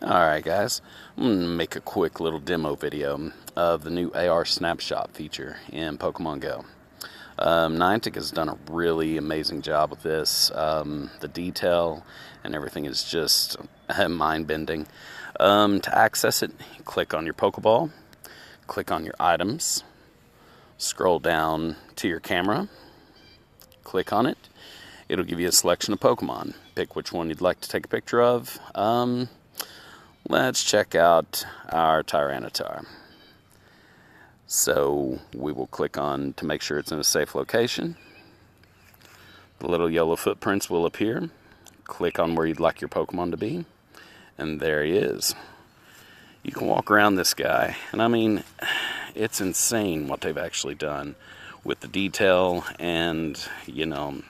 Alright guys, I'm going to make a quick little demo video of the new AR snapshot feature in Pokemon Go. Niantic has done a really amazing job with this. The detail and everything is just mind-bending. To access it, click on your Pokeball, click on your items, scroll down to your camera, click on it. It'll give you a selection of Pokemon. Pick which one you'd like to take a picture of. Let's check out our Tyranitar. So we will click on to make sure it's in a safe location. The little yellow footprints will appear. Click on where you'd like your Pokemon to be, and there he is. You can walk around this guy, and I mean, it's insane what they've actually done with the detail and, you know,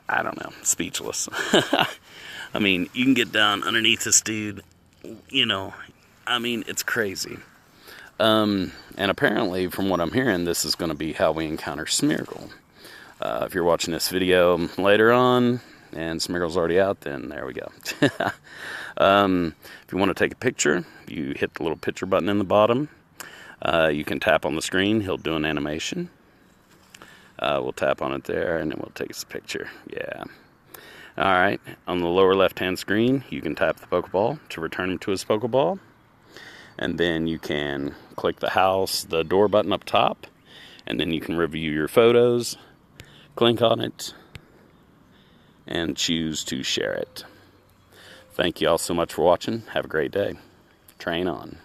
I don't know, speechless. I mean, you can get down underneath this dude, you know, I mean, it's crazy. And apparently, from what I'm hearing, this is going to be how we encounter Smeargle. If you're watching this video later on, and Smeargle's already out, then there we go. If you want to take a picture, you hit the little picture button in the bottom. You can tap on the screen, he'll do an animation. We'll tap on it there, and then we'll take us a picture. Yeah. Alright, on the lower left-hand screen, you can tap the Pokeball to return him to his Pokeball. And then you can click the door button up top, and then you can review your photos, click on it, and choose to share it. Thank you all so much for watching. Have a great day. Train on.